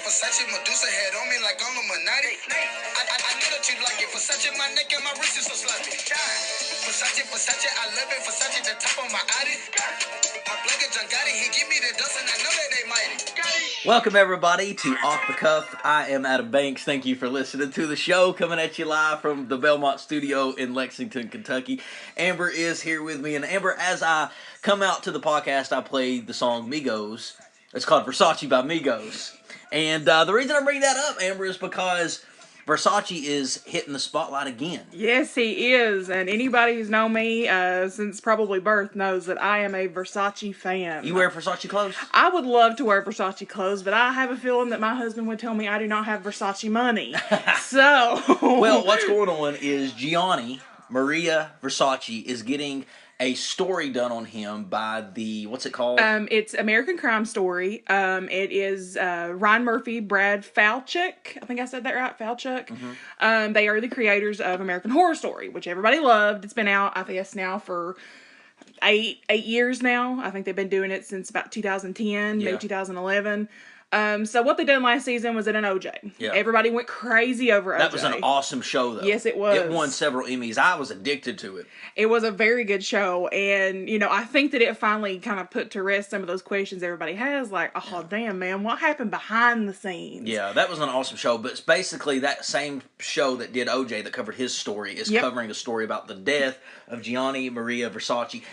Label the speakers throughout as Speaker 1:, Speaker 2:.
Speaker 1: Versace, Medusa head on me like I'm Illuminati. I know that you like it. Versace, my neck and my wrist is so sloppy. Versace, I love it. Versace, the top of my Audi. My plug is John Gotti. He give me the dust and I know that they mighty.
Speaker 2: Welcome everybody to Off the Cuff. I am Adam Banks. Thank you for listening to the show. Coming at you live from the Belmont studio in Lexington, Kentucky. Amber is here with me. And Amber, as I come out to the podcast, I play the song Migos. It's called Versace by Migos. And the reason I bring that up, Amber, is because Versace is hitting the spotlight again.
Speaker 3: Yes, he is. And anybody who's known me since probably birth knows that I am a Versace fan.
Speaker 2: You wear Versace clothes?
Speaker 3: I would love to wear Versace clothes, but I have a feeling that my husband would tell me I do not have Versace money. So.
Speaker 2: Well, what's going on is Gianni Maria Versace is getting a story done on him by the, what's it called?
Speaker 3: It's American Crime Story. It is Ryan Murphy, Brad Falchuk. I think I said that right, Falchuk. Mm-hmm. They are the creators of American Horror Story, which everybody loved. It's been out, I guess, now for eight years now. I think they've been doing it since about 2010, maybe 2011. So what they done last season was an OJ. Yeah. Everybody went crazy over OJ.
Speaker 2: That was an awesome show, though.
Speaker 3: Yes, it was.
Speaker 2: It won several Emmys. I was addicted to it.
Speaker 3: It was a very good show, and, you know, I think that it finally kind of put to rest some of those questions everybody has, like, oh, damn, man, what happened behind the scenes?
Speaker 2: Yeah, that was an awesome show, but it's basically that same show that did OJ, that covered his story, is covering the story about the death of Gianni Maria Versace.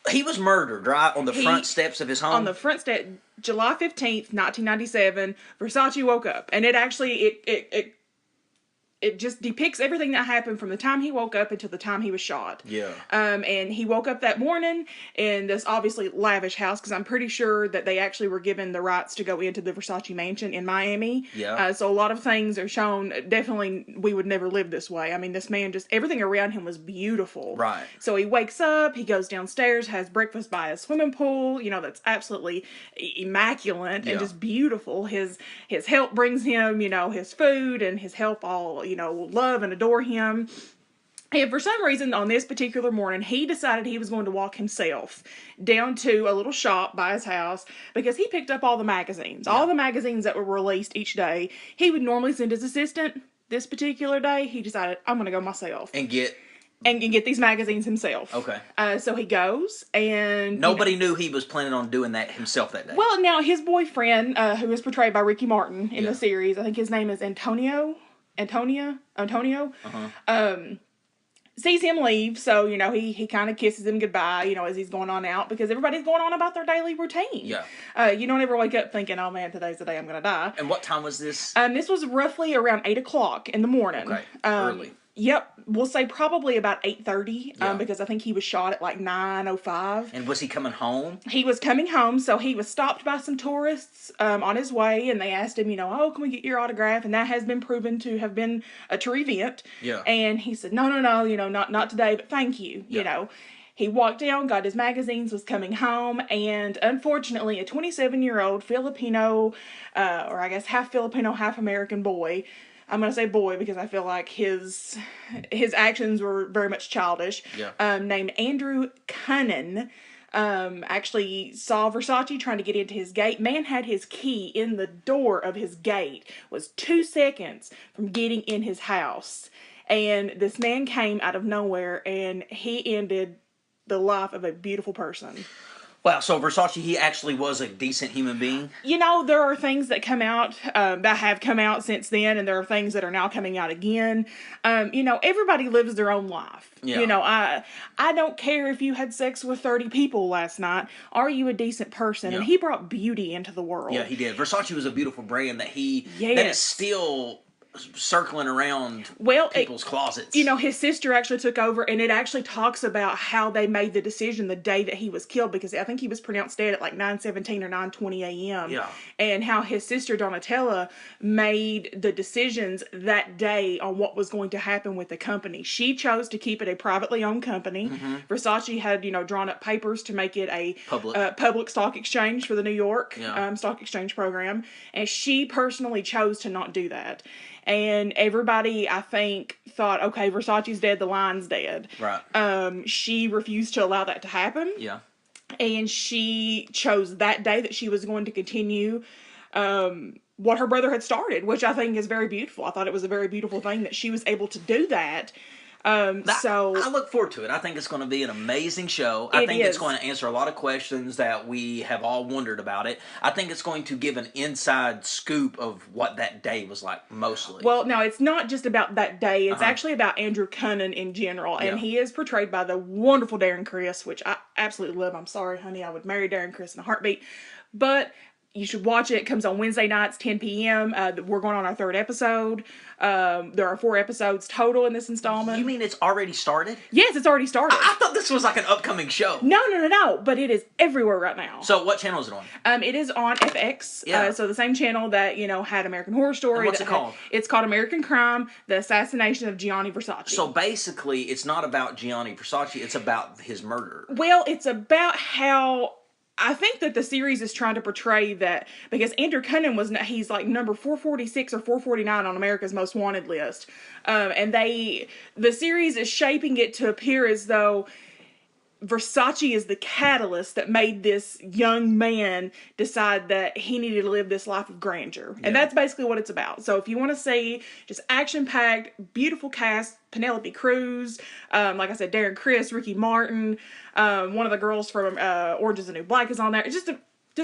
Speaker 2: He was murdered, right, on the front steps of his home?
Speaker 3: On the front step, July 15th, 1997, Versace woke up. And it actually, it just depicts everything that happened from the time he woke up until the time he was shot.
Speaker 2: Yeah.
Speaker 3: And he woke up that morning in this obviously lavish house, because I'm pretty sure that they actually were given the rights to go into the Versace mansion in Miami.
Speaker 2: Yeah.
Speaker 3: So a lot of things are shown. Definitely, we would never live this way. I mean, this man just, everything around him was beautiful.
Speaker 2: Right.
Speaker 3: So he wakes up, he goes downstairs, has breakfast by a swimming pool, you know, that's absolutely immaculate and just beautiful. His help brings him, you know, his food, and his help all, you know, love and adore him. And for some reason, on this particular morning, he decided he was going to walk himself down to a little shop by his house, because he picked up all the magazines. All the magazines that were released each day. He would normally send his assistant. This particular day, he decided, I'm going to go myself.
Speaker 2: And get
Speaker 3: these magazines himself.
Speaker 2: Okay.
Speaker 3: So he goes, and
Speaker 2: nobody knew he was planning on doing that himself that day.
Speaker 3: Well, now his boyfriend, who is portrayed by Ricky Martin in the series, I think his name is Antonio, sees him leave, so, you know, he kind of kisses him goodbye, you know, as he's going on out, because everybody's going on about their daily routine.
Speaker 2: Yeah.
Speaker 3: You don't ever wake up thinking, oh man, today's the day I'm gonna die.
Speaker 2: And what time was this?
Speaker 3: This was roughly around 8 o'clock in the morning.
Speaker 2: Okay, early.
Speaker 3: Yep, we'll say probably about 8:30, because I think he was shot at like 9:05.
Speaker 2: And was he coming home?
Speaker 3: He was coming home, so he was stopped by some tourists on his way, and they asked him, you know, oh, can we get your autograph? And that has been proven to have been a true event.
Speaker 2: Yeah.
Speaker 3: And he said, no, you know, not today, but thank you, you know. He walked down, got his magazines, was coming home, and unfortunately, a 27-year-old Filipino, or I guess half Filipino, half American boy, I'm going to say boy because I feel like his actions were very much childish, named Andrew Cunnan, actually saw Versace trying to get into his gate. Man had his key in the door of his gate, was 2 seconds from getting in his house. And this man came out of nowhere, and he ended the life of a beautiful person.
Speaker 2: Wow, so Versace, he actually was a decent human being?
Speaker 3: You know, there are things that come out, that have come out since then, and there are things that are now coming out again. You know, everybody lives their own life. Yeah. You know, I don't care if you had sex with 30 people last night. Are you a decent person? Yeah. And he brought beauty into the world.
Speaker 2: Yeah, he did. Versace was a beautiful brand that that is still circling around people's closets.
Speaker 3: You know, his sister actually took over, and it actually talks about how they made the decision the day that he was killed, because I think he was pronounced dead at like 9:17 or 9:20 a.m.
Speaker 2: Yeah.
Speaker 3: And how his sister Donatella made the decisions that day on what was going to happen with the company. She chose to keep it a privately owned company. Mm-hmm. Versace had, you know, drawn up papers to make it a public stock exchange for the New York stock exchange program, and she personally chose to not do that. And everybody, I think, thought, okay, Versace's dead, the line's dead.
Speaker 2: Right.
Speaker 3: She refused to allow that to happen. And she chose that day that she was going to continue what her brother had started, which I think is very beautiful. I thought it was a very beautiful thing that she was able to do that. So
Speaker 2: I look forward to it. I think it's going to be an amazing show. I think it's going to answer a lot of questions that we have all wondered about it. I think it's going to give an inside scoop of what that day was like, mostly.
Speaker 3: Well, no, it's not just about that day. It's actually about Andrew Cunnan in general, and he is portrayed by the wonderful Darren Criss, which I absolutely love. I'm sorry, honey, I would marry Darren Criss in a heartbeat. But you should watch it. It comes on Wednesday nights, 10 p.m. We're going on our 3rd episode. There are 4 episodes total in this installment.
Speaker 2: You mean it's already started?
Speaker 3: Yes, it's already started.
Speaker 2: I thought this was like an upcoming show.
Speaker 3: No. But it is everywhere right now.
Speaker 2: So what channel is it on?
Speaker 3: It is on FX.
Speaker 2: Yeah.
Speaker 3: So the same channel that, had American Horror Story.
Speaker 2: And what's it called?
Speaker 3: It's called American Crime, The Assassination of Gianni Versace.
Speaker 2: So basically, it's not about Gianni Versace. It's about his murder.
Speaker 3: Well, it's about how... I think that the series is trying to portray that, because Andrew Cunnan he's like number 446 or 449 on America's Most Wanted list. And the series is shaping it to appear as though Versace is the catalyst that made this young man decide that he needed to live this life of grandeur. And that's basically what it's about. So if you want to see just action-packed, beautiful cast, Penelope Cruz, like I said, Darren Criss, Ricky Martin, one of the girls from Orange is the New Black is on there. It's just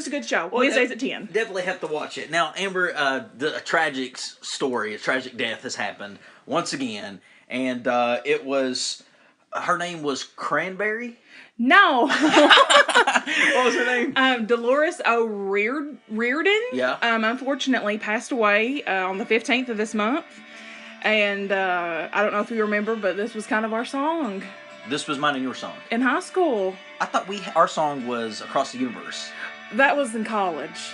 Speaker 3: a good show.
Speaker 2: Well,
Speaker 3: Wednesdays at 10.
Speaker 2: Definitely have to watch it. Now, Amber, a tragic story, a tragic death has happened once again. And it was... Her name was Cranberry?
Speaker 3: No.
Speaker 2: What was her name?
Speaker 3: Dolores Riordan.
Speaker 2: Yeah.
Speaker 3: Unfortunately passed away on the 15th of this month. And I don't know if you remember, but this was kind of our song.
Speaker 2: This was mine and your song.
Speaker 3: In high school.
Speaker 2: I thought our song was Across the Universe.
Speaker 3: That was in college.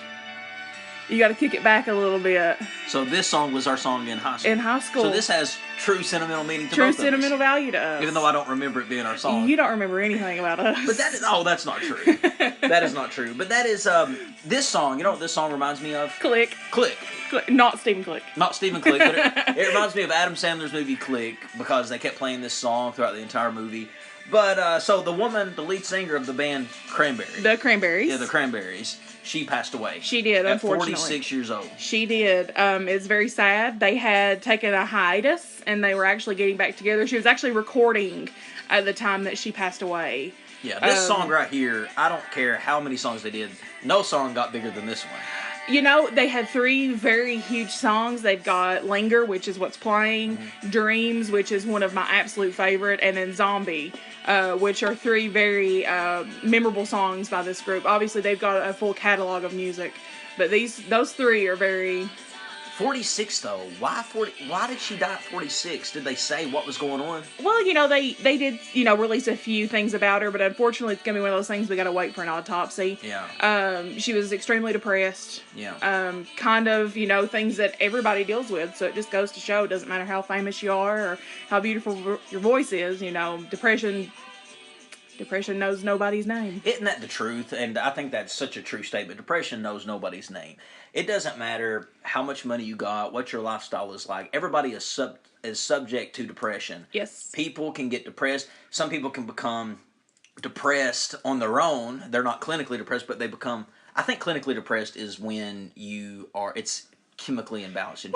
Speaker 3: You got to kick it back a little bit.
Speaker 2: So this song was our song in high school.
Speaker 3: In high school.
Speaker 2: So this has true sentimental meaning to both
Speaker 3: True
Speaker 2: of us.
Speaker 3: sentimental value to us.
Speaker 2: Even though I don't remember it being our song.
Speaker 3: You don't remember anything about us.
Speaker 2: But that's not true. That is not true. But that is, this song, you know what this song reminds me of?
Speaker 3: Click.
Speaker 2: Click.
Speaker 3: Not Stephen Click.
Speaker 2: Not Stephen Click, but it reminds me of Adam Sandler's movie Click, because they kept playing this song throughout the entire movie. But, so the woman, the lead singer of the band Cranberry.
Speaker 3: The Cranberries.
Speaker 2: Yeah, the Cranberries. She passed away.
Speaker 3: She did, unfortunately.
Speaker 2: At 46 years old.
Speaker 3: She did. It's very sad. They had taken a hiatus, and they were actually getting back together. She was actually recording at the time that she passed away.
Speaker 2: Yeah, this song right here, I don't care how many songs they did. No song got bigger than this one.
Speaker 3: They had 3 very huge songs. They've got Linger, which is what's playing, Dreams, which is one of my absolute favorite, and then Zombie, which are 3 very memorable songs by this group. Obviously, they've got a full catalog of music, but those 3 are very...
Speaker 2: 46 though. Why 40? Why did she die at 46? Did they say what was going on?
Speaker 3: Well, they did, release a few things about her, but unfortunately it's going to be one of those things we got to wait for an autopsy.
Speaker 2: Yeah.
Speaker 3: She was extremely depressed.
Speaker 2: Yeah.
Speaker 3: Kind of, things that everybody deals with, so it just goes to show, it doesn't matter how famous you are or how beautiful your voice is, Depression knows nobody's name.
Speaker 2: Isn't that the truth? And I think that's such a true statement. Depression knows nobody's name. It doesn't matter how much money you got, what your lifestyle is like. Everybody is subject to depression.
Speaker 3: Yes.
Speaker 2: People can get depressed. Some people can become depressed on their own. They're not clinically depressed, but they become... I think clinically depressed is when it's chemically imbalanced.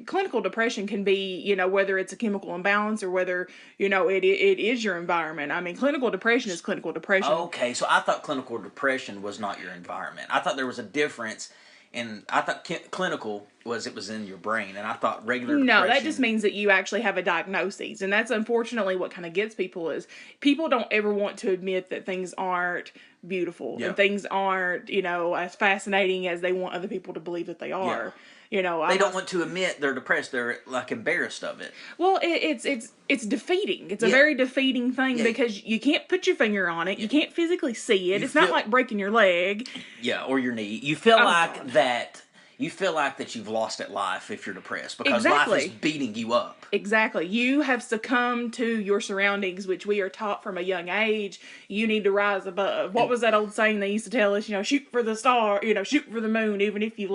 Speaker 3: Clinical depression can be, whether it's a chemical imbalance or whether, it is your environment. Clinical depression is clinical depression.
Speaker 2: Okay, so I thought clinical depression was not your environment. I thought there was a difference, and I thought clinical was in your brain, and I thought regular depression...
Speaker 3: No, that just means that you actually have a diagnosis, and that's unfortunately what kind of gets people is people don't ever want to admit that things aren't beautiful and things aren't, as fascinating as they want other people to believe that they are. They
Speaker 2: don't want to admit they're depressed. They're like embarrassed of it.
Speaker 3: Well, it's defeating. It's a very defeating thing because you can't put your finger on it. You can't physically see it. It's not like breaking your leg.
Speaker 2: Yeah, or your knee. You feel that you've lost at life if you're depressed because life is beating you up.
Speaker 3: Exactly. You have succumbed to your surroundings, which we are taught from a young age. You need to rise above. What was that old saying they used to tell us? Shoot for the star. Shoot for the moon. Even if you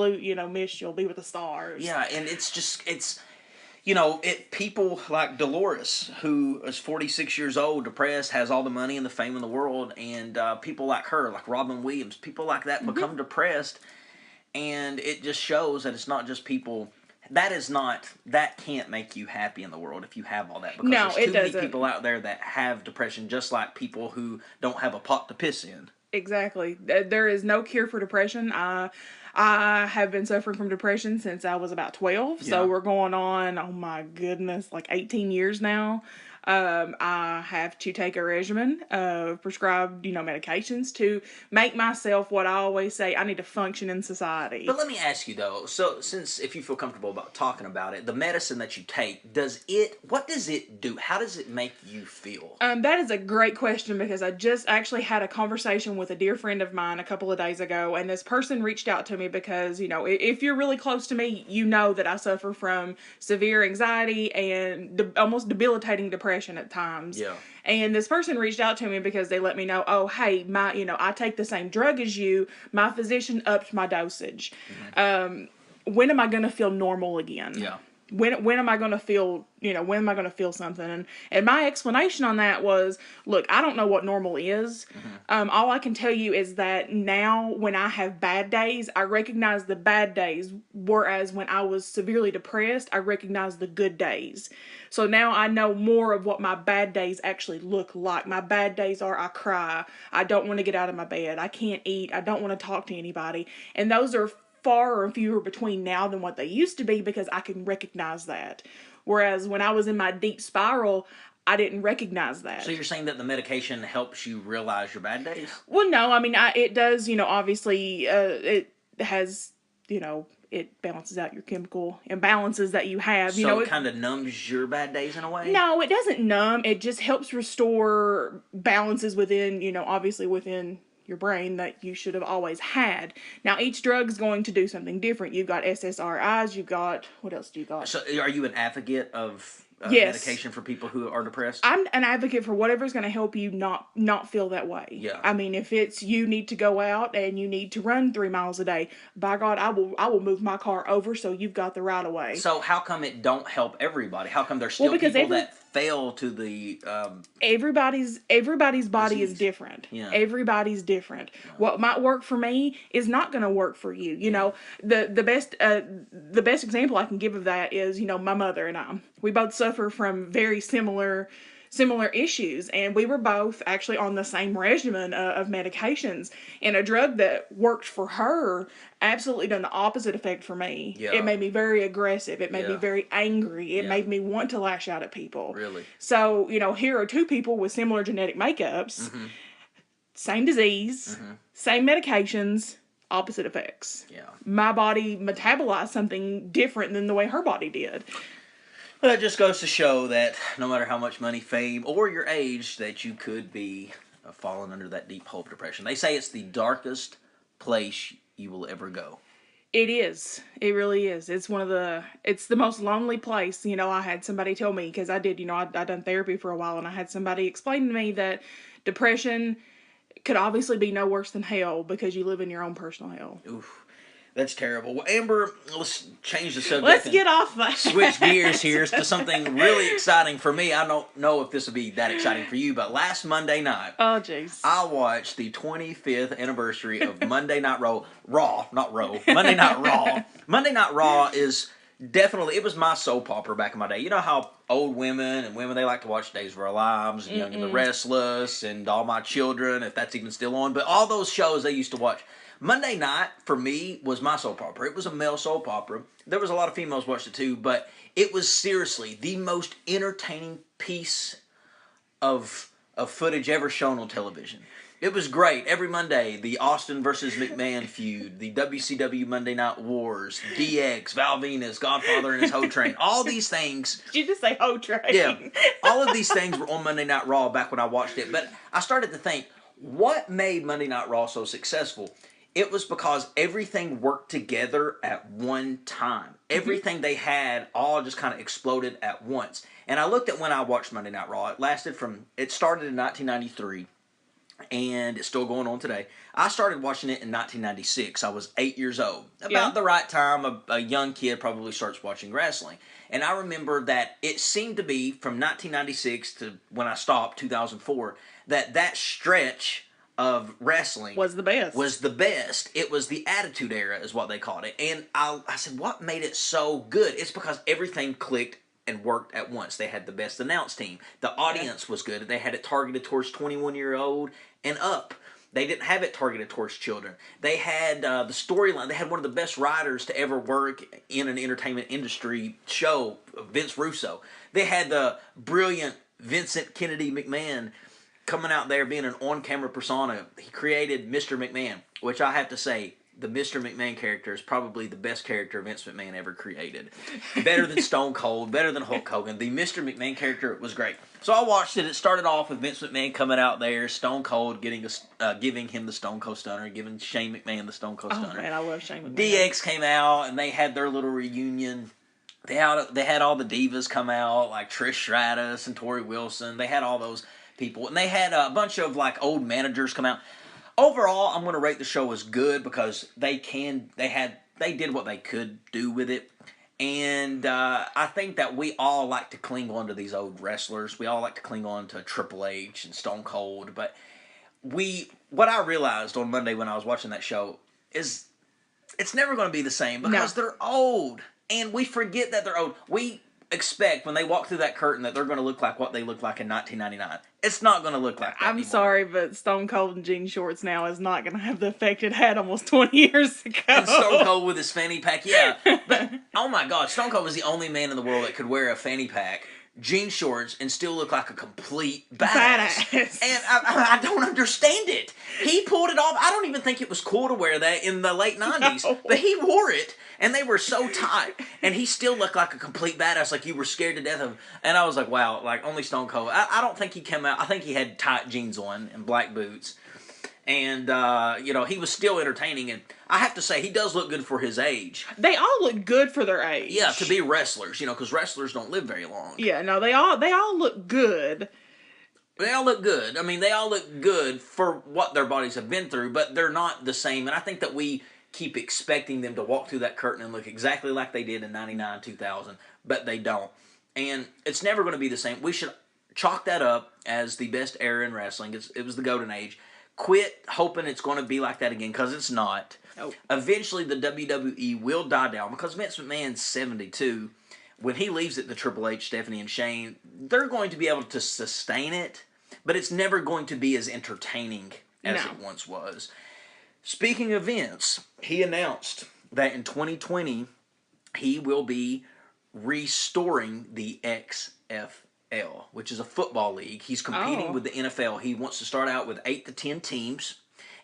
Speaker 3: miss, you'll be with the stars.
Speaker 2: Yeah, and it's people like Dolores, who is 46 years old, depressed, has all the money and the fame in the world, and people like her, like Robin Williams, people like that become depressed. And it just shows that it's not just people. That can't make you happy in the world if you have all that. Because
Speaker 3: No,
Speaker 2: there's
Speaker 3: it
Speaker 2: too many
Speaker 3: doesn't.
Speaker 2: people out there that have depression, just like people who don't have a pot to piss in.
Speaker 3: Exactly. There is no cure for depression. I have been suffering from depression since I was about 12.
Speaker 2: Yeah.
Speaker 3: So we're going on, oh my goodness, like 18 years now. I have to take a regimen of prescribed, medications to make myself what I always say, I need to function in society.
Speaker 2: But let me ask you though, so since if you feel comfortable about talking about it, the medicine that you take, what does it do? How does it make you feel?
Speaker 3: That is a great question because I just actually had a conversation with a dear friend of mine a couple of days ago, and this person reached out to me because, if you're really close to me, you know that I suffer from severe anxiety and almost debilitating depression at times.
Speaker 2: Yeah.
Speaker 3: And this person reached out to me because they let me know, oh, hey, I take the same drug as you. My physician upped my dosage. Mm-hmm. When am I going to feel normal again?
Speaker 2: Yeah.
Speaker 3: When am I going to feel, when am I going to feel something? And my explanation on that was, look, I don't know what normal is. Mm-hmm. All I can tell you is that now when I have bad days, I recognize the bad days, whereas when I was severely depressed, I recognize the good days. So now I know more of what my bad days actually look like. My bad days are I cry, I don't want to get out of my bed, I can't eat, I don't want to talk to anybody. And those are far and fewer between now than what they used to be because I can recognize that. Whereas when I was in my deep spiral, I didn't recognize that.
Speaker 2: So you're saying that the medication helps you realize your bad days?
Speaker 3: Well, no, I mean, it does, obviously, it has, it balances out your chemical imbalances that you have.
Speaker 2: So it kind of numbs your bad days in a way?
Speaker 3: No, it doesn't numb. It just helps restore balances within, obviously within your brain that you should have always had. Now, each drug is going to do something different. You've got SSRIs, you've got, what else do you got?
Speaker 2: So are you an advocate of
Speaker 3: yes.
Speaker 2: medication for people who are depressed?
Speaker 3: I'm an advocate for whatever's going to help you not feel that way.
Speaker 2: Yeah.
Speaker 3: I mean, if it's you need to go out and you need to run 3 miles a day, by God, I will move my car over so you've got the right of way.
Speaker 2: So how come it don't help everybody? How come there's still people that fail to the
Speaker 3: everybody's body
Speaker 2: disease.
Speaker 3: Is different.
Speaker 2: Yeah.
Speaker 3: Everybody's different. Yeah. What might work for me is not going to work for you. The best example I can give of that is my mother and I. We both suffer from very similar issues, and we were both actually on the same regimen of medications, and a drug that worked for her absolutely done the opposite effect for me.
Speaker 2: Yeah.
Speaker 3: It made me very aggressive. It made me
Speaker 2: Yeah.
Speaker 3: very angry. It
Speaker 2: Yeah.
Speaker 3: made me want to lash out at people.
Speaker 2: Really?
Speaker 3: So, here are two people with similar genetic makeups,
Speaker 2: Mm-hmm.
Speaker 3: same disease,
Speaker 2: Mm-hmm.
Speaker 3: same medications, opposite effects.
Speaker 2: Yeah.
Speaker 3: My body metabolized something different than the way her body did.
Speaker 2: Well, that just goes to show that no matter how much money, fame, or your age, that you could be falling under that deep hole of depression. They say it's the darkest place you will ever go.
Speaker 3: It is. It really is. It's the most lonely place. I had somebody tell me, because I did, I'd done therapy for a while, and I had somebody explain to me that depression could obviously be no worse than hell because you live in your own personal hell.
Speaker 2: Oof. That's terrible. Well, Amber, let's change the subject.
Speaker 3: Let's get off that.
Speaker 2: Switch gears here to something really exciting for me. I don't know if this will be that exciting for you, but last Monday night,
Speaker 3: oh jeez,
Speaker 2: I watched the 25th anniversary of Monday Night Raw. Monday Night Raw. Monday Night Raw is definitely, it was my soap opera back in my day. You know how old women and women, they like to watch Days of Our Lives and Young and the Restless and All My Children, if that's even still on. But all those shows they used to watch. Monday night, for me, was my soap opera. It was a male soap opera. There was a lot of females watched it too, but it was seriously the most entertaining piece of footage ever shown on television. It was great. Every Monday, the Austin versus McMahon feud, the WCW Monday Night Wars, DX, Val Venus, Godfather and his Hoe Train, all these things.
Speaker 3: Did you just say Hoe Train?
Speaker 2: Yeah. All of these things were on Monday Night Raw back when I watched it, but I started to think, what made Monday Night Raw so successful? It was because everything worked together at one time. Everything they had all just kind of exploded at once. And I looked at when I watched Monday Night Raw. It started in 1993, and it's still going on today. I started watching it in 1996. I was 8 years old. About the right time a young kid probably starts watching wrestling. And I remember that it seemed to be from 1996 to when I stopped, 2004, that stretch of wrestling
Speaker 3: was the best.
Speaker 2: It was the Attitude Era is what they called it. And I said, what made it so good? It's because everything clicked and worked at once. They had the best announced team. The audience was good. They had it targeted towards 21-year-old and up. They didn't have it targeted towards children. They had the storyline. They had one of the best writers to ever work in an entertainment industry show, Vince Russo. They had the brilliant Vincent Kennedy McMahon coming out there being an on-camera persona. He created Mr. McMahon, which I have to say, the Mr. McMahon character is probably the best character Vince McMahon ever created. Better than Stone Cold, better than Hulk Hogan. The Mr. McMahon character was great. So I watched it. It started off with Vince McMahon coming out there, Stone Cold giving him the Stone Cold Stunner, giving Shane McMahon the Stone Cold Stunner.
Speaker 3: Oh man, I love Shane McMahon.
Speaker 2: DX came out and they had their little reunion. They had all the divas come out, like Trish Stratus and Tori Wilson. They had all those people, and they had a bunch of like old managers come out. Overall, I'm going to rate the show as good because they did what they could do with it. And I think that we all like to cling on to these old wrestlers. We all like to cling on to Triple H and Stone Cold. But what I realized on Monday when I was watching that show is it's never going to be the same because they're old. And we forget that they're old. We expect when they walk through that curtain that they're going to look like what they looked like in 1999. It's not going to look like that
Speaker 3: I'm
Speaker 2: anymore.
Speaker 3: sorry, but Stone Cold in jean shorts now is not going to have the effect it had almost 20 years ago.
Speaker 2: And Stone Cold with his fanny pack, yeah. But, oh my God, Stone Cold was the only man in the world that could wear a fanny pack, jean shorts, and still look like a complete badass. And I don't understand it. He pulled it off. I don't even think it was cool to wear that in the late 90s. No. But he wore it, and they were so tight. And he still looked like a complete badass, like you were scared to death of him. And I was like, wow, like only Stone Cold. I don't think he came out. I think he had tight jeans on and black boots. And, he was still entertaining. And I have to say, he does look good for his age.
Speaker 3: They all look good for their age.
Speaker 2: Yeah, to be wrestlers, because wrestlers don't live very long.
Speaker 3: Yeah, no, they all look good.
Speaker 2: They all look good. I mean, they all look good for what their bodies have been through, but they're not the same. And I think that we keep expecting them to walk through that curtain and look exactly like they did in 99, 2000, but they don't. And it's never going to be the same. We should chalk that up as the best era in wrestling. It was the golden age. Quit hoping it's going to be like that again, because it's not.
Speaker 3: Nope.
Speaker 2: Eventually, the WWE will die down, because Vince McMahon's 72. When he leaves it to Triple H, Stephanie, and Shane, they're going to be able to sustain it, but it's never going to be as entertaining as it once was. Speaking of Vince, he announced that in 2020, he will be restoring the XFL, which is a football league. He's competing with the NFL. He wants to start out with 8 to 10 teams,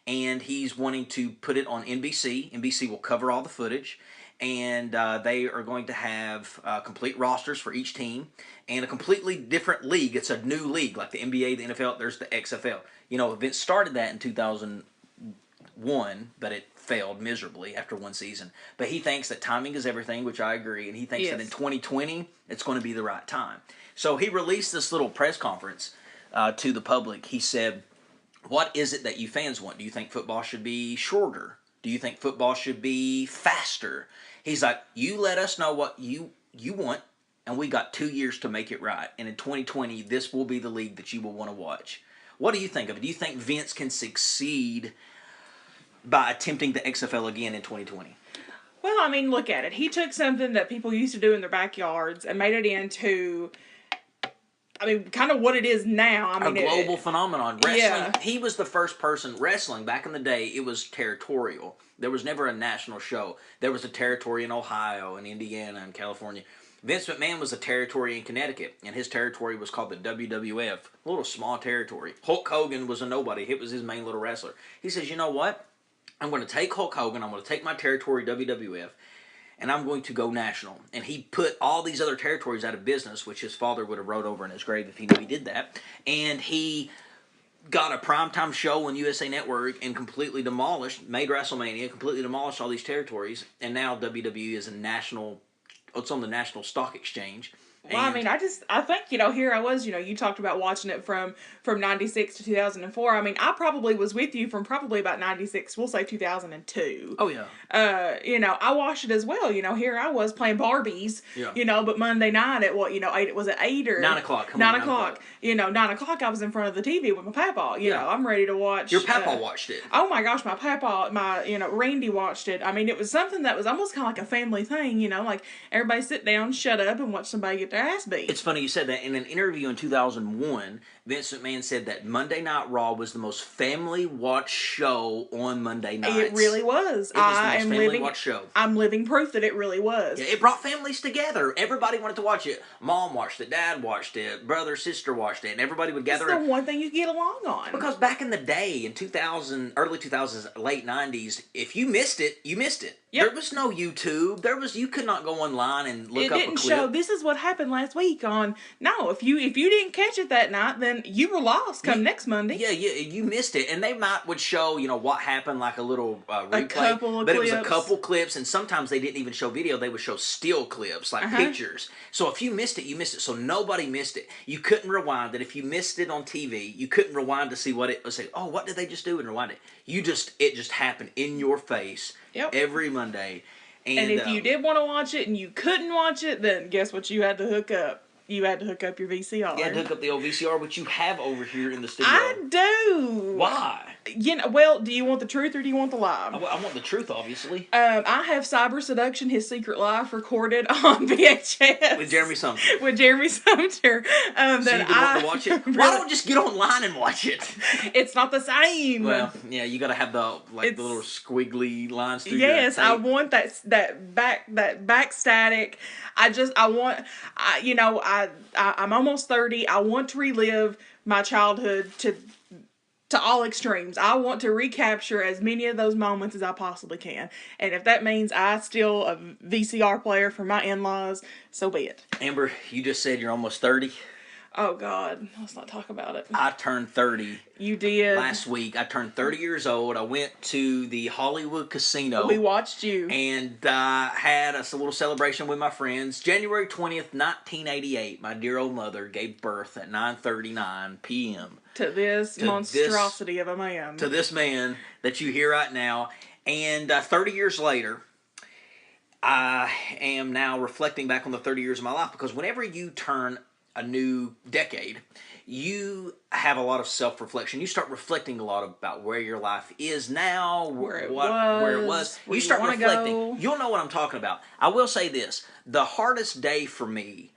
Speaker 2: and he's wanting to put it on NBC. NBC will cover all the footage, and they are going to have complete rosters for each team and a completely different league. It's a new league, like the NBA, the NFL. There's the XFL. Vince started that in 2001, but it failed miserably after one season. But he thinks that timing is everything, which I agree, and he thinks that in 2020, it's going to be the right time. So he released this little press conference to the public. He said, what is it that you fans want? Do you think football should be shorter? Do you think football should be faster? He's like, you let us know what you want, and we got 2 years to make it right. And in 2020, this will be the league that you will want to watch. What do you think of it? Do you think Vince can succeed by attempting the XFL again in 2020?
Speaker 3: Well, I mean, look at it. He took something that people used to do in their backyards and made it into, kind of what it is now.
Speaker 2: A global phenomenon. Wrestling,
Speaker 3: yeah.
Speaker 2: He was the first person. Wrestling, back in the day, it was territorial. There was never a national show. There was a territory in Ohio and Indiana and California. Vince McMahon was a territory in Connecticut, and his territory was called the WWF, a little small territory. Hulk Hogan was a nobody. It was his main little wrestler. He says, you know what? I'm going to take Hulk Hogan, I'm going to take my territory, WWF, and I'm going to go national. And he put all these other territories out of business, which his father would have wrote over in his grave if he knew he did that. And he got a primetime show on USA Network and completely demolished, made WrestleMania, completely demolished all these territories. And now WWE is it's on the National Stock Exchange.
Speaker 3: Well, I mean, I think, here I was, you talked about watching it from 96 to 2004. I mean, I probably was with you from probably about 96, we'll say 2002.
Speaker 2: Oh, yeah.
Speaker 3: I watched it as well. Here I was playing Barbies, but Monday night at 8, was it 8 or
Speaker 2: 9 o'clock?
Speaker 3: 9 o'clock. 9 o'clock I was in front of the TV with my papa. I'm ready to watch.
Speaker 2: Your papa watched it.
Speaker 3: Oh my gosh, my papa, Randy watched it. I mean, it was something that was almost kind of like a family thing, like everybody sit down, shut up, and watch somebody get their ass beat.
Speaker 2: It's funny you said that. In an interview in 2001, Vince McMahon said that Monday Night Raw was the most family-watched show on Monday nights.
Speaker 3: It really was.
Speaker 2: It was the most family-watched show.
Speaker 3: I'm living proof that it really was.
Speaker 2: Yeah, it brought families together. Everybody wanted to watch it. Mom watched it. Dad watched it. Brother, sister watched it. And everybody would gather.
Speaker 3: It's the one thing you get along on.
Speaker 2: Because back in the day, in 2000, early 2000s, late 90s, if you missed it, you missed it. Yep. There was no YouTube. You could not go online and look up a clip.
Speaker 3: It didn't show, this is what happened last week on. No, if you didn't catch it that night, then you were lost come next Monday.
Speaker 2: Yeah, you missed it. And they would show, what happened, like a little replay.
Speaker 3: A couple of
Speaker 2: clips.
Speaker 3: It was
Speaker 2: a couple clips, and sometimes they didn't even show video. They would show still clips, like pictures. So if you missed it, you missed it. So nobody missed it. You couldn't rewind it. If you missed it on TV, you couldn't rewind to see what it was. Say, oh, what did they just do? And rewind it. It just happened in your face every Monday.
Speaker 3: And if you did want to watch it and you couldn't watch it, then guess what you had to hook up? You had to hook up your VCR.
Speaker 2: You had to hook up the old VCR, which you have over here in the studio.
Speaker 3: I do.
Speaker 2: Why?
Speaker 3: Well, do you want the truth or do you want the lie?
Speaker 2: I want the truth, obviously.
Speaker 3: I have Cyber Seduction, His Secret Life, recorded on VHS.
Speaker 2: With Jeremy Sumter.
Speaker 3: So you
Speaker 2: want to watch it? Why don't just get online and watch it?
Speaker 3: It's not the same.
Speaker 2: Well, yeah, you got to have the little squiggly lines through
Speaker 3: Yes,
Speaker 2: your tape.
Speaker 3: I want that back static. I'm almost 30. I want to relive my childhood to all extremes. I want to recapture as many of those moments as I possibly can. And if that means I steal a VCR player from my in-laws, so be it.
Speaker 2: Amber, you just said you're almost 30.
Speaker 3: Oh, God. Let's not talk about it.
Speaker 2: I turned 30.
Speaker 3: You did.
Speaker 2: Last week. I turned 30 years old. I went to the Hollywood Casino.
Speaker 3: We watched you.
Speaker 2: And had a little celebration with my friends. January 20th, 1988, my dear old mother gave birth at 9:39 p.m.
Speaker 3: To this monstrosity of a man.
Speaker 2: To this man that you hear right now. And 30 years later, I am now reflecting back on the 30 years of my life. Because whenever you turn a new decade, you have a lot of self-reflection. You start reflecting a lot about where your life is now, where it was. You start reflecting. You'll know what I'm talking about. I will say this. The hardest day for me,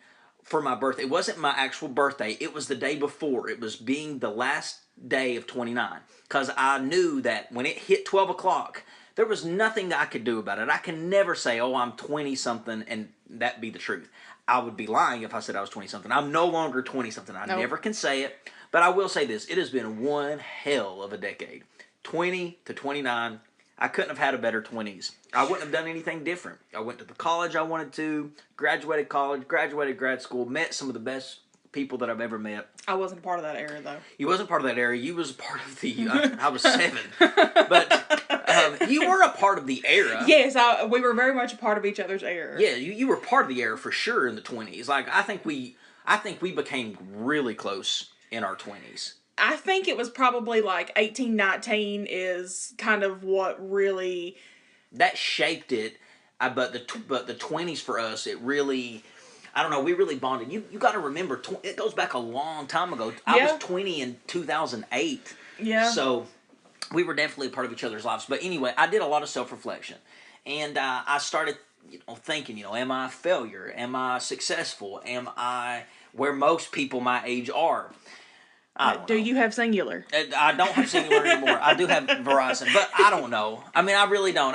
Speaker 2: for my birthday, it wasn't my actual birthday. It was the day before. It was being the last day of 29. Because I knew that when it hit 12 o'clock, there was nothing I could do about it. I can never say, oh, I'm 20-something, and that be the truth. I would be lying if I said I was 20-something. I'm no longer 20-something. I never can say it. But I will say this. It has been one hell of a decade. 20 to 29. I couldn't have had a better 20s. I wouldn't have done anything different. I went to the college I wanted to, graduated college, graduated grad school, met some of the best people that I've ever met.
Speaker 3: I wasn't part of that era, though.
Speaker 2: You wasn't part of that era. You was part of the... I was 7. But you were a part of the era.
Speaker 3: Yes, we were very much a part of each other's era.
Speaker 2: Yeah, you were part of the era for sure in the 20s. Like, I think we became really close in our 20s.
Speaker 3: I think it was probably like 18, 19 is kind of what really...
Speaker 2: That shaped it, but the 20s for us, it really... I don't know, we really bonded. You got to remember, it goes back a long time ago. I was 20 in 2008.
Speaker 3: Yeah.
Speaker 2: So we were definitely a part of each other's lives. But anyway, I did a lot of self-reflection. And I started thinking, am I a failure? Am I successful? Am I where most people my age are?
Speaker 3: Do you have Singular?
Speaker 2: I don't have Singular anymore. I do have Verizon, but I don't know. I mean, I really don't.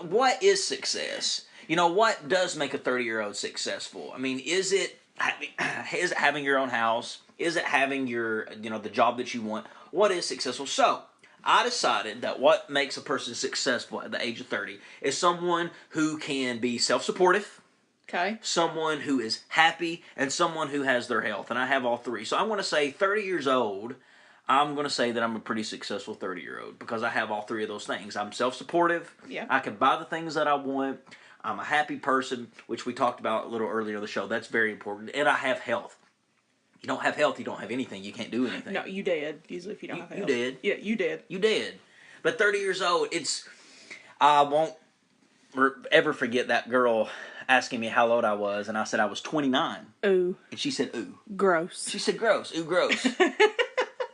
Speaker 2: What is success? What does make a 30-year-old successful? I mean, is it having your own house? Is it having the job that you want? What is successful? So, I decided that what makes a person successful at the age of 30 is someone who can be self-supportive,
Speaker 3: okay,
Speaker 2: someone who is happy, and someone who has their health. And I have all three. So, I'm going to say 30 years old, I'm going to say that I'm a pretty successful 30-year-old because I have all three of those things. I'm self-supportive.
Speaker 3: Yeah.
Speaker 2: I can buy the things that I want. I'm a happy person, which we talked about a little earlier in the show. That's very important. And I have health. You don't have health, you don't have anything. You can't do anything.
Speaker 3: No, you dead. Usually if you don't have health.
Speaker 2: You dead.
Speaker 3: Yeah, you dead.
Speaker 2: You dead. But 30 years old, I won't ever forget that girl asking me how old I was, and I said I was 29.
Speaker 3: Ooh.
Speaker 2: And she said, ooh.
Speaker 3: Gross.
Speaker 2: She said, gross. Ooh, gross.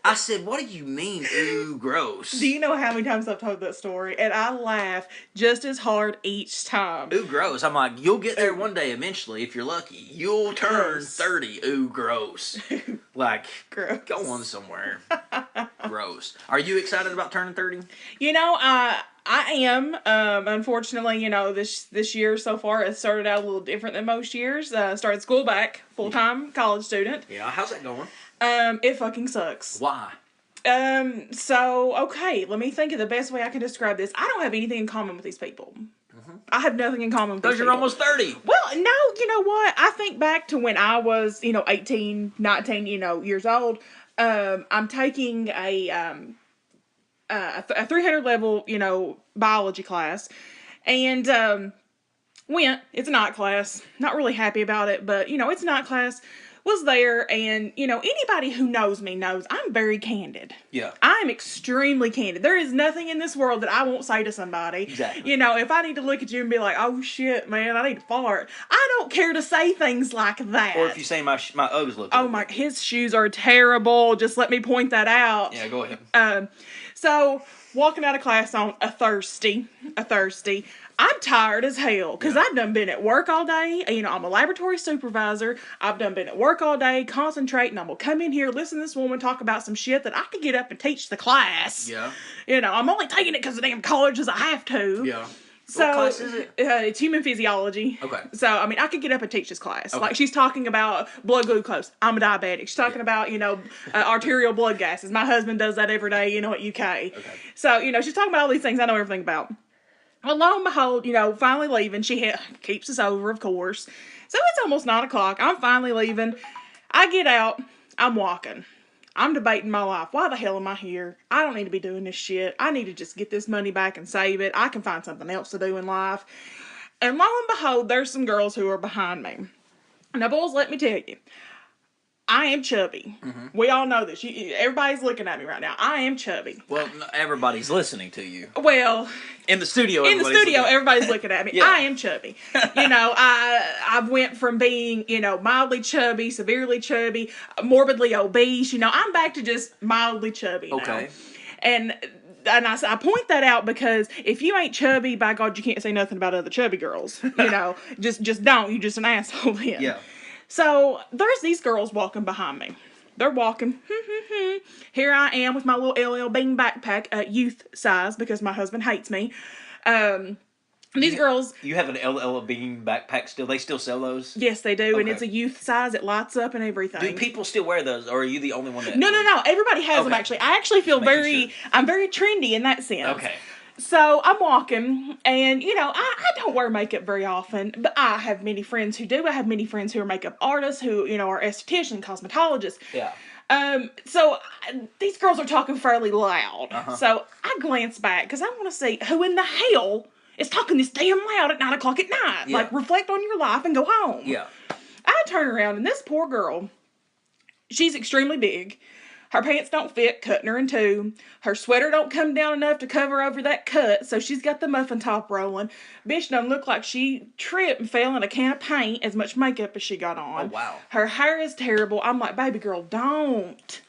Speaker 2: I said, what do you mean, ooh, gross?
Speaker 3: Do you know how many times I've told that story? And I laugh just as hard each time.
Speaker 2: Ooh, gross. I'm like, you'll get there one day eventually if you're lucky. You'll turn
Speaker 3: Gross.
Speaker 2: 30. Ooh, gross. Like,
Speaker 3: Gross.
Speaker 2: go on somewhere. Gross. Are you excited about turning 30?
Speaker 3: You know, I am. Unfortunately, you know, this year so far it started out a little different than most years. Started school back, full-time college student.
Speaker 2: Yeah, how's that going?
Speaker 3: It fucking sucks.
Speaker 2: Why?
Speaker 3: So, okay, let me think of the best way I can describe this. I don't have anything in common with these people. I have nothing in common with these
Speaker 2: Because
Speaker 3: people.
Speaker 2: you're almost 30.
Speaker 3: Well, no, you know what? I think back to when I was, 18, 19, years old. I'm taking a 300 level, biology class. And, it's a night class. Not really happy about it, but, it's a night class. Was there, and, anybody who knows me knows I'm very candid.
Speaker 2: Yeah.
Speaker 3: I'm extremely candid. There is nothing in this world that I won't say to somebody.
Speaker 2: Exactly.
Speaker 3: If I need to look at you and be like, oh shit, man, I need to fart. I don't care to say things like that.
Speaker 2: Or if you say my Uggs look
Speaker 3: oh my, his shoes are terrible. Just let me point that out.
Speaker 2: Yeah, go ahead.
Speaker 3: So, walking out of class on a thirsty. I'm tired as hell because I've done been at work all day. I'm a laboratory supervisor. I've done been at work all day, concentrating. I'm going to come in here, listen to this woman talk about some shit that I could get up and teach the class.
Speaker 2: Yeah.
Speaker 3: I'm only taking it because the damn colleges I have to.
Speaker 2: Yeah.
Speaker 3: So,
Speaker 2: what class is it?
Speaker 3: It's human physiology.
Speaker 2: Okay.
Speaker 3: So, I could get up and teach this class.
Speaker 2: Okay.
Speaker 3: Like, she's talking about blood glucose. I'm a diabetic. She's talking about, arterial blood gases. My husband does that every day, at UK.
Speaker 2: Okay.
Speaker 3: So, she's talking about all these things I know everything about. Well, lo and behold, finally leaving. She keeps us over, of course. So, it's almost 9 o'clock. I'm finally leaving. I get out. I'm walking. I'm debating my life. Why the hell am I here? I don't need to be doing this shit. I need to just get this money back and save it. I can find something else to do in life. And lo and behold, there's some girls who are behind me. Now, boys, let me tell you, I am chubby. Mm-hmm. We all know this. Everybody's looking at me right now. I am chubby.
Speaker 2: Well, everybody's listening to you.
Speaker 3: Well,
Speaker 2: in the studio,
Speaker 3: everybody's looking at me.
Speaker 2: Yeah.
Speaker 3: I am chubby. I've went from being, mildly chubby, severely chubby, morbidly obese. I'm back to just mildly chubby now.
Speaker 2: Okay.
Speaker 3: And I point that out because if you ain't chubby, by God, you can't say nothing about other chubby girls. Just don't. You're just an asshole then.
Speaker 2: Yeah.
Speaker 3: So, there's these girls walking behind me. They're walking. Here I am with my little LL Bean backpack, youth size, because my husband hates me. These girls...
Speaker 2: You have an LL Bean backpack still? They still sell those?
Speaker 3: Yes, they do,
Speaker 2: Okay.
Speaker 3: and it's a youth size. It lights up and everything.
Speaker 2: Do people still wear those, or are you the only one that...
Speaker 3: No. Everybody has them, actually. I actually feel I'm very trendy in that sense.
Speaker 2: Okay.
Speaker 3: So, I'm walking, and, I don't wear makeup very often, but I have many friends who do. I have many friends who are makeup artists, who, are estheticians, cosmetologists.
Speaker 2: Yeah.
Speaker 3: So, these girls are talking fairly loud.
Speaker 2: Uh-huh.
Speaker 3: So, I glance back, because I want to see who in the hell is talking this damn loud at 9 o'clock at night.
Speaker 2: Yeah.
Speaker 3: Like, reflect on your life and go home.
Speaker 2: Yeah.
Speaker 3: I turn around, and this poor girl, she's extremely big. Her pants don't fit, cutting her in two. Her sweater don't come down enough to cover over that cut, so she's got the muffin top rolling. Bitch don't look like she tripped and fell in a can of paint, as much makeup as she got on.
Speaker 2: Oh, wow.
Speaker 3: Her hair is terrible. I'm like, baby girl, don't.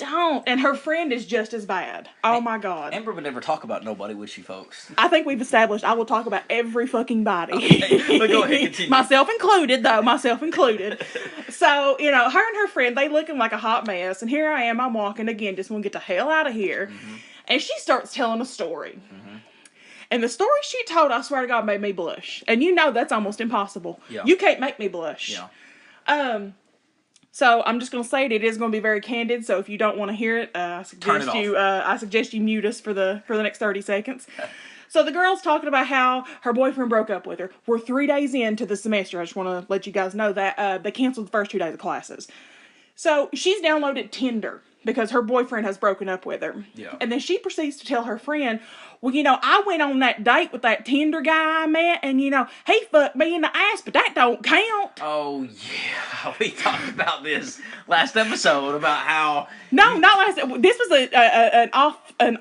Speaker 3: And her friend is just as bad. Oh, my God.
Speaker 2: Amber would never talk about nobody, would she, folks?
Speaker 3: I think we've established I will talk about every fucking body.
Speaker 2: Okay, but go ahead, continue.
Speaker 3: Myself included, though. Myself included. So, her and her friend, they looking like a hot mess. And here I am, I'm walking again, just want to get the hell out of here. Mm-hmm. And she starts telling a story. Mm-hmm. And the story she told, I swear to God, made me blush. And that's almost impossible.
Speaker 2: Yeah.
Speaker 3: You can't make me blush.
Speaker 2: Yeah.
Speaker 3: So I'm just going to say it is going to be very candid. So if you don't want to hear it, I suggest you mute us for the next 30 seconds. So the girl's talking about how her boyfriend broke up with her. We're 3 days into the semester. I just want to let you guys know that they canceled the first 2 days of classes. So she's downloaded Tinder. because her boyfriend has broken up with her.
Speaker 2: Yeah.
Speaker 3: And then she proceeds to tell her friend, well, I went on that date with that Tinder guy I met, and, he fucked me in the ass, but that don't count.
Speaker 2: Oh, yeah. We talked about this last episode about how...
Speaker 3: No, not last... This was an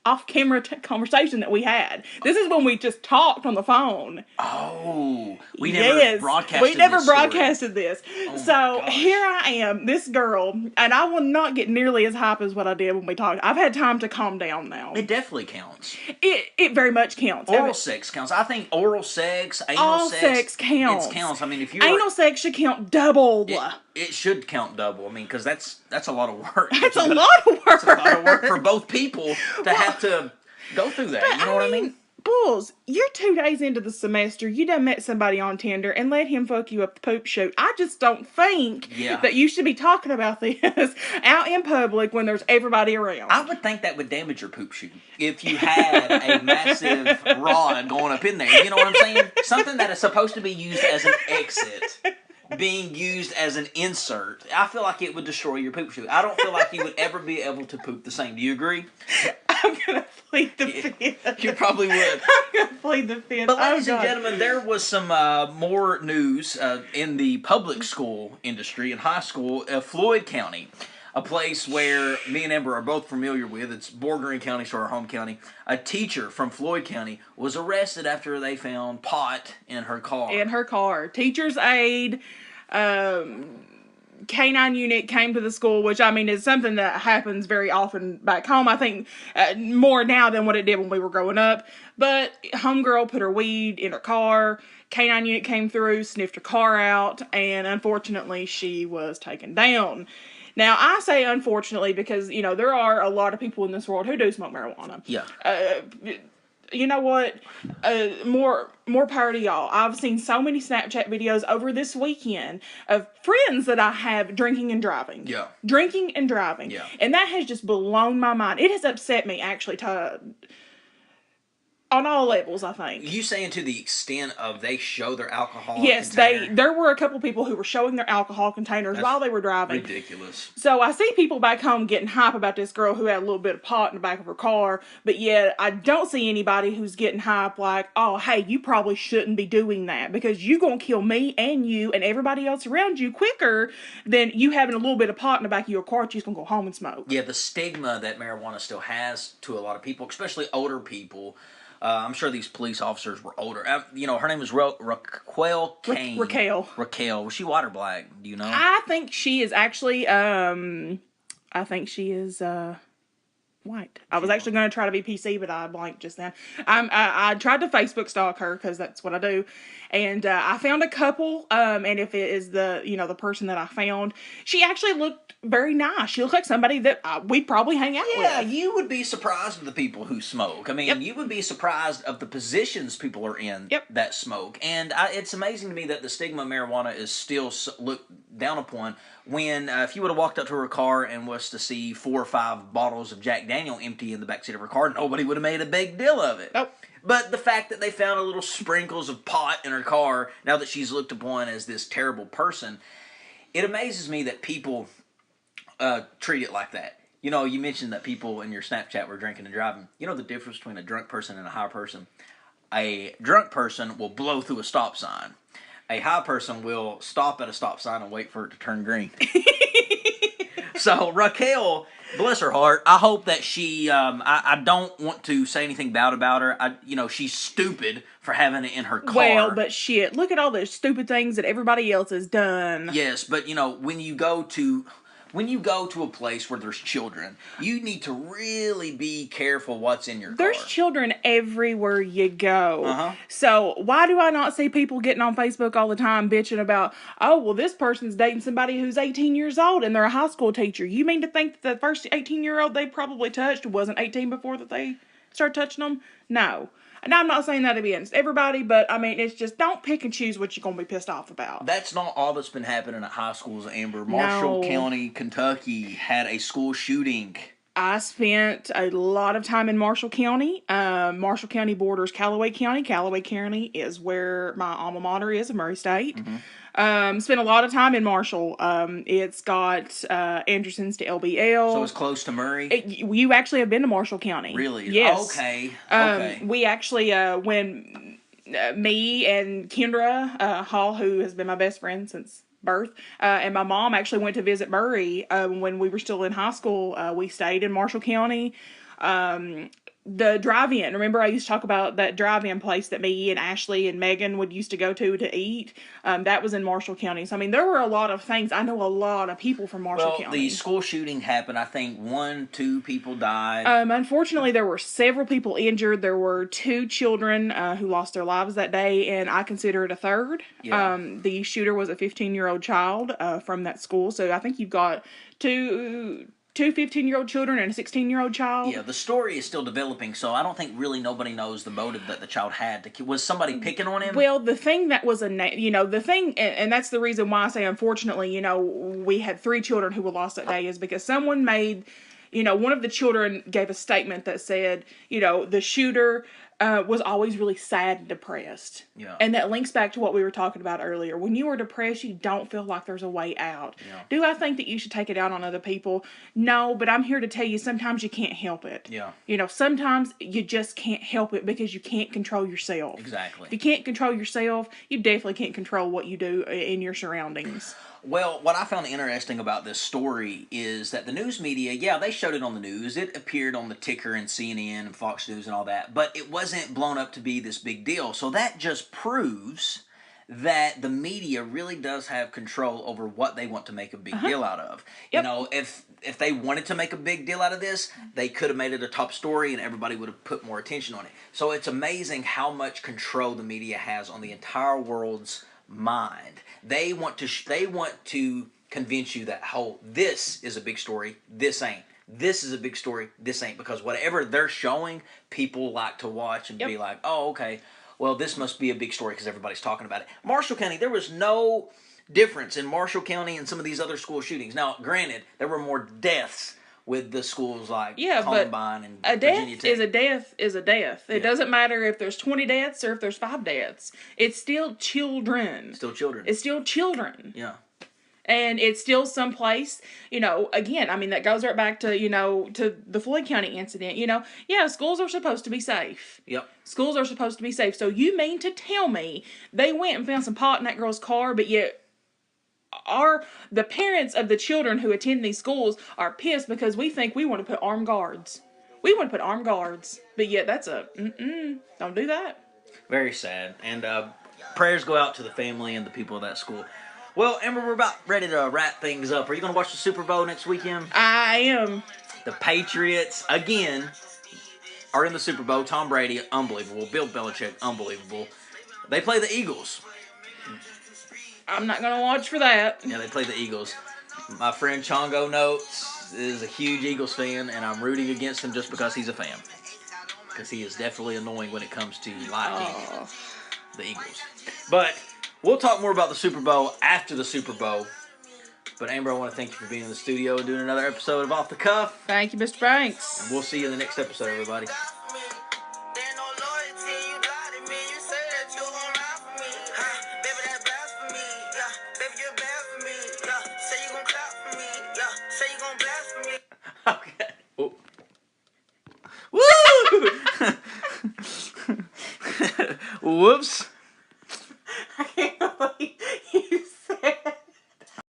Speaker 3: off-camera conversation that we had. This is when we just talked on the phone.
Speaker 2: Oh, we never broadcasted this. Oh
Speaker 3: so here I am, this girl, and I will not get nearly as hype as what I did when we talked. I've had time to calm down now.
Speaker 2: It definitely counts.
Speaker 3: It very much counts.
Speaker 2: Oral sex counts. I think oral sex, anal
Speaker 3: all sex counts.
Speaker 2: It counts. I mean, if you
Speaker 3: anal sex should count double.
Speaker 2: It should count double. I mean, because that's a lot of work.
Speaker 3: That's a lot of work.
Speaker 2: It's a lot of work for both people to have to go through that. You know what I mean?
Speaker 3: Bulls, you're 2 days into the semester. You done met somebody on Tinder and let him fuck you up the poop chute. I just don't think that you should be talking about this out in public when there's everybody around.
Speaker 2: I would think that would damage your poop chute if you had a massive rod going up in there. You know what I'm saying? Something that is supposed to be used as an exit being used as an insert. I feel like it would destroy your poop chute. I don't feel like you would ever be able to poop the same. Do you agree?
Speaker 3: I'm going to plead the fifth.
Speaker 2: You probably would.
Speaker 3: I'm going to plead the fifth.
Speaker 2: But ladies and gentlemen, there was some more news in the public school industry in high school, Floyd County. A place where me and Amber are both familiar with. It's bordering county, so our home county. A teacher from Floyd County was arrested after they found pot in her car.
Speaker 3: Teacher's aide, K-9 unit came to the school, which, I mean, is something that happens very often back home. I think more now than what it did when we were growing up. But homegirl put her weed in her car. K-9 unit came through, sniffed her car out, and unfortunately she was taken down. Now, I say unfortunately because, there are a lot of people in this world who do smoke marijuana.
Speaker 2: Yeah.
Speaker 3: You know what? More power to y'all. I've seen so many Snapchat videos over this weekend of friends that I have drinking and driving.
Speaker 2: Yeah.
Speaker 3: Drinking and driving.
Speaker 2: Yeah.
Speaker 3: And that has just blown my mind. It has upset me, actually, on all levels, I think.
Speaker 2: You saying to the extent of they show their alcohol
Speaker 3: Yes,
Speaker 2: container?
Speaker 3: there were a couple people who were showing their alcohol containers while they were driving.
Speaker 2: Ridiculous.
Speaker 3: So I see people back home getting hype about this girl who had a little bit of pot in the back of her car, but yet I don't see anybody who's getting hype like, oh, hey, you probably shouldn't be doing that because you're going to kill me and you and everybody else around you quicker than you having a little bit of pot in the back of your car that you're just going to go home and smoke.
Speaker 2: Yeah, the stigma that marijuana still has to a lot of people, especially older people. I'm sure these police officers were older. Her name was Raquel Kane. Raquel. Was she white or black? Do you know?
Speaker 3: I think she is actually, white. I was actually going to try to be PC, but I blanked just then. I tried to Facebook stalk her because that's what I do. And I found a couple, and if it is the person that I found, she actually looked very nice. She looked like somebody that we'd probably hang out with.
Speaker 2: Yeah, you would be surprised of the people who smoke. I mean, you would be surprised of the positions people are in that smoke. And it's amazing to me that the stigma of marijuana is still looked down upon when if you would have walked up to her car and was to see 4 or 5 bottles of Jack Daniel empty in the backseat of her car, nobody would have made a big deal of it.
Speaker 3: Nope.
Speaker 2: But the fact that they found a little sprinkles of pot in her car, now that she's looked upon as this terrible person, it amazes me that people treat it like that. You mentioned that people in your Snapchat were drinking and driving. You know the difference between a drunk person and a high person? A drunk person will blow through a stop sign. A high person will stop at a stop sign and wait for it to turn green. So Raquel, bless her heart, I hope that she, I don't want to say anything bad about her. She's stupid for having it in her car.
Speaker 3: Well, but shit, look at all the stupid things that everybody else has done.
Speaker 2: Yes, but when you go to a place where there's children, you need to really be careful what's in your car.
Speaker 3: There's children everywhere you go.
Speaker 2: Uh-huh.
Speaker 3: So why do I not see people getting on Facebook all the time bitching about, oh, well, this person's dating somebody who's 18 years old and they're a high school teacher. You mean to think that the first 18-year-old they probably touched wasn't 18 before that they started touching them? No. And I'm not saying that to be against everybody, but, I mean, it's just don't pick and choose what you're going to be pissed off about.
Speaker 2: That's not all that's been happening at high schools, Amber. Marshall County, Kentucky had a school shooting
Speaker 3: I spent a lot of time in Marshall County. Marshall County borders Callaway County. Callaway County is where my alma mater is in Murray State. Spent a lot of time in Marshall. It's got Anderson's to LBL.
Speaker 2: So it's close to Murray?
Speaker 3: You actually have been to Marshall County.
Speaker 2: Really?
Speaker 3: Yes.
Speaker 2: Okay.
Speaker 3: We actually, when me and Kendra Hall, who has been my best friend since birth, and my mom actually went to visit Murray when we were still in high school. We stayed in Marshall County. The drive-in, remember I used to talk about that drive-in place that me and Ashley and Megan would used to go to eat? That was in Marshall County. So, I mean, there were a lot of things. I know a lot of people from Marshall County.
Speaker 2: The school shooting happened. I think 2 people died.
Speaker 3: Unfortunately, there were several people injured. There were 2 children who lost their lives that day, and I consider it a third.
Speaker 2: Yeah.
Speaker 3: The shooter was a 15-year-old child from that school. So, I think you've got two 15-year-old children and a 16-year-old child.
Speaker 2: Yeah, the story is still developing, so I don't think really nobody knows the motive that the child had. Was somebody picking on him?
Speaker 3: Well, the thing that was the thing, and that's the reason why I say, unfortunately, we had 3 children who were lost that day, is because someone made, one of the children gave a statement that said, the shooter was always really sad and depressed.
Speaker 2: Yeah.
Speaker 3: And that links back to what we were talking about earlier. When you are depressed, you don't feel like there's a way out.
Speaker 2: Yeah.
Speaker 3: Do I think that you should take it out on other people? No, but I'm here to tell you sometimes you can't help it.
Speaker 2: Yeah.
Speaker 3: Sometimes you just can't help it because you can't control yourself.
Speaker 2: Exactly.
Speaker 3: If you can't control yourself, you definitely can't control what you do in your surroundings.
Speaker 2: Well, what I found interesting about this story is that the news media, they showed it on the news. It appeared on the ticker and CNN and Fox News and all that, but it wasn't blown up to be this big deal. So that just proves that the media really does have control over what they want to make a big deal out of.
Speaker 3: Yep.
Speaker 2: If they wanted to make a big deal out of this, they could have made it a top story and everybody would have put more attention on it. So it's amazing how much control the media has on the entire world's mind. They want to convince you that, this is a big story, this ain't. This is a big story, this ain't. Because whatever they're showing, people like to watch and be like, oh, okay, well, this must be a big story because everybody's talking about it. Marshall County, there was no difference in Marshall County and some of these other school shootings. Now, granted, there were more deaths with the schools like Columbine and Virginia Tech.
Speaker 3: A death is a death. It doesn't matter if there's 20 deaths or if there's 5 deaths. It's still children.
Speaker 2: Still children.
Speaker 3: It's still children.
Speaker 2: Yeah.
Speaker 3: And it's still someplace, again, I mean, that goes right back to, to the Floyd County incident. Schools are supposed to be safe.
Speaker 2: Yep.
Speaker 3: Schools are supposed to be safe. So you mean to tell me they went and found some pot in that girl's car, but yet the parents of the children who attend these schools are pissed because we think we want to put armed guards. We want to put armed guards. But yet that's don't do that.
Speaker 2: Very sad. And prayers go out to the family and the people of that school. Well, Amber, we're about ready to wrap things up. Are you going to watch the Super Bowl next weekend?
Speaker 3: I am.
Speaker 2: The Patriots, again, are in the Super Bowl. Tom Brady, unbelievable. Bill Belichick, unbelievable. They play the Eagles.
Speaker 3: I'm not going to watch for that.
Speaker 2: Yeah, they play the Eagles. My friend Chongo Notes is a huge Eagles fan, and I'm rooting against him just because he's a fan. Because he is definitely annoying when it comes to liking the Eagles. But we'll talk more about the Super Bowl after the Super Bowl. But Amber, I want to thank you for being in the studio and doing another episode of Off the Cuff.
Speaker 3: Thank you, Mr. Banks.
Speaker 2: And we'll see you in the next episode, everybody. Okay. Oh. Woo! Whoops.
Speaker 3: I can't believe you